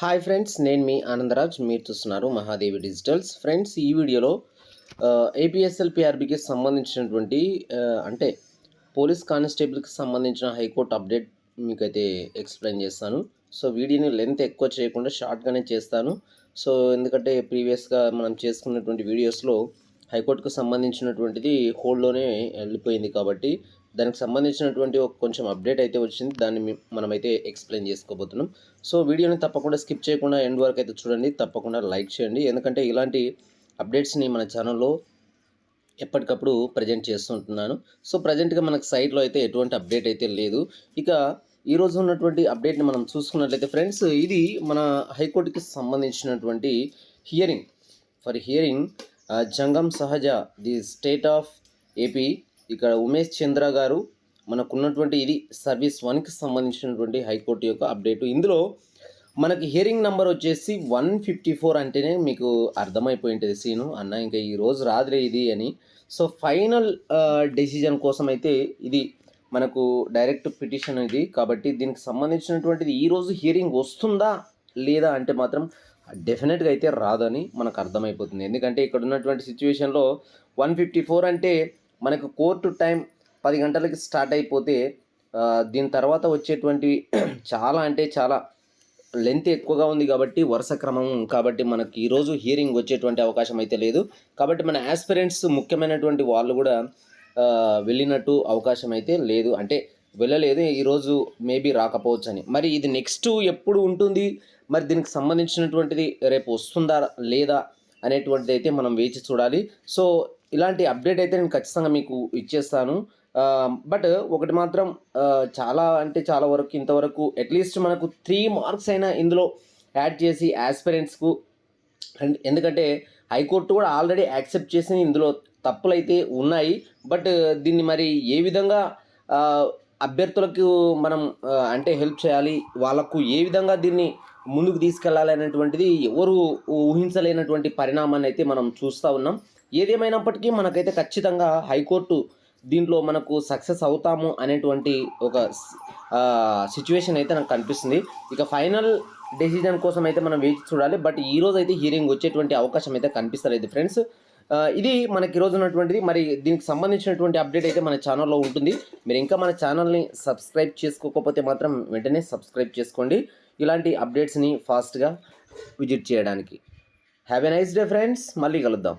Hi friends, నేను మీ ఆనందరాజ్. మీరు చూస్తున్నారు మహాదేవి డిజిటల్స్. ఫ్రెండ్స్, ఈ వీడియోలో ఏపీఎస్ఎల్ పిఆర్బికి సంబంధించినటువంటి అంటే పోలీస్ కానిస్టేబుల్కి సంబంధించిన హైకోర్టు అప్డేట్ మీకైతే ఎక్స్ప్లెయిన్ చేస్తాను. సో వీడియోని లెంత్ ఎక్కువ చేయకుండా షార్ట్గానే చేస్తాను. సో ఎందుకంటే ప్రీవియస్గా మనం చేసుకున్నటువంటి వీడియోస్లో హైకోర్టుకు సంబంధించినటువంటిది హోల్డ్లోనే వెళ్ళిపోయింది కాబట్టి దానికి సంబంధించినటువంటి ఒక కొంచెం అప్డేట్ అయితే వచ్చింది. దాన్ని మనమైతే ఎక్స్ప్లెయిన్ చేసుకోబోతున్నాం. సో వీడియోని తప్పకుండా స్కిప్ చేయకుండా ఎండ్ వరకు అయితే చూడండి. తప్పకుండా లైక్ చేయండి, ఎందుకంటే ఇలాంటి అప్డేట్స్ని మన ఛానల్లో ఎప్పటికప్పుడు ప్రజెంట్ చేస్తుంటున్నాను. సో ప్రజెంట్గా మనకు సైట్లో అయితే ఎటువంటి అప్డేట్ అయితే లేదు. ఇక ఈరోజు ఉన్నటువంటి అప్డేట్ని మనం చూసుకున్నట్లయితే ఫ్రెండ్స్, ఇది మన హైకోర్టుకి సంబంధించినటువంటి హియరింగ్ జంగం సహజ ది స్టేట్ ఆఫ్ ఏపీ. ఇక్కడ ఉమేష్ చంద్ర గారు మనకున్నటువంటి ఇది సర్వీస్ 1కి సంబంధించినటువంటి హైకోర్టు యొక్క అప్డేటు. ఇందులో మనకి హియరింగ్ నెంబర్ వచ్చేసి 154 అంటేనే మీకు అర్థమైపోయి ఉంటుంది సీను అన్న ఇంకా ఈరోజు రాదులే ఇది అని. సో ఫైనల్ డెసిజన్ కోసం అయితే ఇది మనకు డైరెక్ట్ పిటిషన్ ఇది కాబట్టి దీనికి సంబంధించినటువంటిది ఈరోజు హియరింగ్ వస్తుందా లేదా అంటే మాత్రం డెఫినెట్గా అయితే రాదని మనకు అర్థమైపోతుంది. ఎందుకంటే ఇక్కడ ఉన్నటువంటి సిచ్యువేషన్లో 154 అంటే మనకు కోర్టు టైం 10 గంటలకి స్టార్ట్ అయిపోతే దీని తర్వాత వచ్చేటువంటి చాలా అంటే చాలా లెంత్ ఎక్కువగా ఉంది కాబట్టి వరుస క్రమం కాబట్టి మనకి ఈరోజు హియరింగ్ వచ్చేటువంటి అవకాశం అయితే లేదు. కాబట్టి మన యాస్పిరెంట్స్ ముఖ్యమైనటువంటి వాళ్ళు కూడా వెళ్ళినట్టు అవకాశం అయితే లేదు, అంటే వెళ్ళలేదు. ఈరోజు మేబీ రాకపోవచ్చు అని. మరి ఇది నెక్స్ట్ ఎప్పుడు ఉంటుంది, మరి దీనికి సంబంధించినటువంటిది రేపు వస్తుందా లేదా అనేటువంటిది అయితే మనం వేచి చూడాలి. సో ఇలాంటి అప్డేట్ అయితే నేను ఖచ్చితంగా మీకు ఇచ్చేస్తాను. బట్ ఒకటి మాత్రం చాలా అంటే చాలా వరకు ఇంతవరకు అట్లీస్ట్ మనకు 3 మార్క్స్ అయినా ఇందులో యాడ్ చేసి యాస్పిరెంట్స్కు, ఎందుకంటే హైకోర్టు కూడా ఆల్రెడీ యాక్సెప్ట్ చేసి ఇందులో తప్పులైతే ఉన్నాయి. బట్ దీన్ని మరి ఏ విధంగా అభ్యర్థులకు మనం అంటే హెల్ప్ చేయాలి, వాళ్ళకు ఏ విధంగా దీన్ని ముందుకు తీసుకెళ్ళాలి అనేటువంటిది ఎవరు ఊహించలేనటువంటి పరిణామాన్ని అయితే మనం చూస్తూ ఉన్నాం. ఏదేమైనప్పటికీ మనకైతే ఖచ్చితంగా హైకోర్టు దీంట్లో మనకు సక్సెస్ అవుతాము అనేటువంటి ఒక సిచ్యువేషన్ అయితే నాకు కనిపిస్తుంది. ఇక ఫైనల్ డెసిజన్ కోసం అయితే మనం వేచి చూడాలి. బట్ ఈరోజు అయితే హియరింగ్ వచ్చేటువంటి అవకాశం అయితే కనిపిస్తలేదు ఫ్రెండ్స్. ఇది మనకి ఈరోజు ఉన్నటువంటిది. మరి దీనికి సంబంధించినటువంటి అప్డేట్ అయితే మన ఛానల్లో ఉంటుంది. మీరు ఇంకా మన ఛానల్ని సబ్స్క్రైబ్ చేసుకోకపోతే మాత్రం వెంటనే సబ్స్క్రైబ్ చేసుకోండి, ఇలాంటి అప్డేట్స్ని ఫాస్ట్గా విజిట్ చేయడానికి. Have a nice day friends, మళ్ళీ కలుద్దాం.